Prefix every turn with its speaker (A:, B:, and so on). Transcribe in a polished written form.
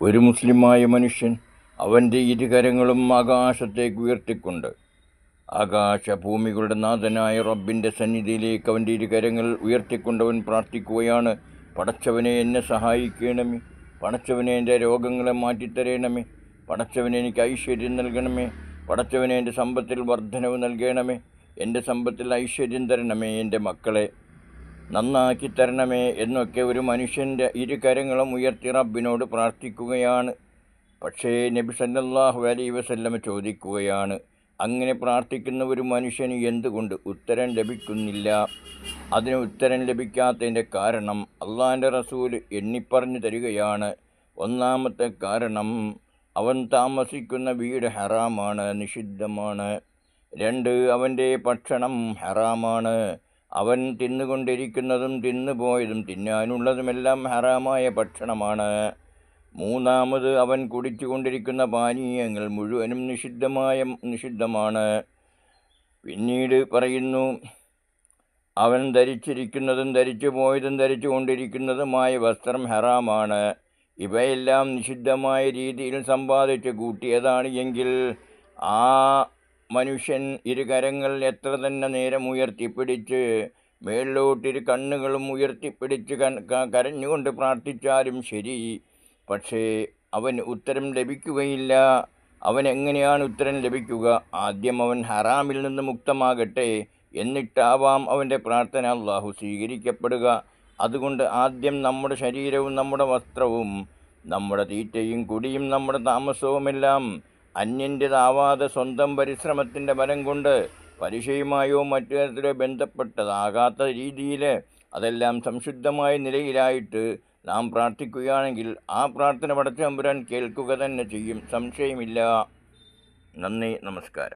A: ഒരു മുസ്ലിമായ മനുഷ്യൻ അവൻ്റെ ഇരുകരങ്ങളും ആകാശത്തേക്ക് ഉയർത്തിക്കൊണ്ട് ആകാശഭൂമികളുടെ നാഥനായ റബ്ബിൻ്റെ സന്നിധിയിലേക്ക് അവൻ്റെ ഇരുകരങ്ങൾ ഉയർത്തിക്കൊണ്ടവൻ പ്രാർത്ഥിക്കുകയാണ്: പടച്ചവനെ, എന്നെ സഹായിക്കണമേ. പടച്ചവനെ, എൻ്റെ രോഗങ്ങളെ മാറ്റിത്തരയണമേ. പടച്ചവനെ, എനിക്ക് ഐശ്വര്യം നൽകണമേ. പടച്ചവനെ, എൻ്റെ സമ്പത്തിൽ വർധനവ് നൽകണമേ. എൻ്റെ സമ്പത്തിൽ ഐശ്വര്യം തരണമേ. എൻ്റെ മക്കളെ നന്നാക്കി തരണമേ എന്നൊക്കെ ഒരു മനുഷ്യൻ്റെ ഇരുകരങ്ങളും ഉയർത്തി റബ്ബിനോട് പ്രാർത്ഥിക്കുകയാണ്. പക്ഷേ നബി സല്ലല്ലാഹു അലൈഹി വസല്ലമ ചോദിക്കുകയാണ്: അങ്ങനെ പ്രാർത്ഥിക്കുന്ന ഒരു മനുഷ്യന് എന്തുകൊണ്ട് ഉത്തരം ലഭിക്കുന്നില്ല? അതിന് ഉത്തരം ലഭിക്കാത്തതിൻ്റെ കാരണം അള്ളാഹിൻ്റെ റസൂൽ എണ്ണിപ്പറഞ്ഞു തരികയാണ്. ഒന്നാമത്തെ കാരണം, അവൻ താമസിക്കുന്ന വീട് ഹറാമാണ്, നിഷിദ്ധമാണ്. 2, അവൻ്റെ ഭക്ഷണം ഹറാമാണ്. അവൻ തിന്നുകൊണ്ടിരിക്കുന്നതും തിന്നുപോയതും തിന്നാനുള്ളതുമെല്ലാം ഹറാമായ ഭക്ഷണമാണ്. 3, അവൻ കുടിച്ചുകൊണ്ടിരിക്കുന്ന പാനീയങ്ങൾ മുഴുവനും നിഷിദ്ധമാണ്. പിന്നീട് പറയുന്നു, അവൻ ധരിച്ചിരിക്കുന്നതും ധരിച്ചു പോയതും ധരിച്ചുകൊണ്ടിരിക്കുന്നതുമായ വസ്ത്രം ഹറാമാണ്. ഇവയെല്ലാം നിഷിദ്ധമായ രീതിയിൽ സമ്പാദിച്ച് കൂട്ടിയതാണ് എങ്കിൽ ആ മനുഷ്യൻ ഇരുകരങ്ങൾ എത്ര തന്നെ നേരം ഉയർത്തിപ്പിടിച്ച് മേളിലോട്ടിരു കണ്ണുകളും ഉയർത്തിപ്പിടിച്ച് കരഞ്ഞുകൊണ്ട് പ്രാർത്ഥിച്ചാലും ശരി, പക്ഷേ അവന് ഉത്തരം ലഭിക്കുകയില്ല. അവനെങ്ങനെയാണ് ഉത്തരം ലഭിക്കുക? ആദ്യം അവൻ ഹറാമിൽ നിന്ന് മുക്തമാകട്ടെ, എന്നിട്ടാവാം അവൻ്റെ പ്രാർത്ഥന അള്ളാഹു സ്വീകരിക്കപ്പെടുക. അതുകൊണ്ട് ആദ്യം നമ്മുടെ ശരീരവും നമ്മുടെ വസ്ത്രവും നമ്മുടെ തീറ്റയും കുടിയും നമ്മുടെ താമസവുമെല്ലാം അന്യൻ്റെതാവാതെ സ്വന്തം പരിശ്രമത്തിൻ്റെ ബലം കൊണ്ട് പലിശയുമായോ മറ്റു തരത്തിലോ ബന്ധപ്പെട്ടതാകാത്ത രീതിയിൽ അതെല്ലാം സംശുദ്ധമായ നിലയിലായിട്ട് നാം പ്രാർത്ഥിക്കുകയാണെങ്കിൽ ആ പ്രാർത്ഥന പടച്ച തമ്പുരാൻ കേൾക്കുക തന്നെ ചെയ്യും, സംശയമില്ല. നന്ദി, നമസ്കാരം.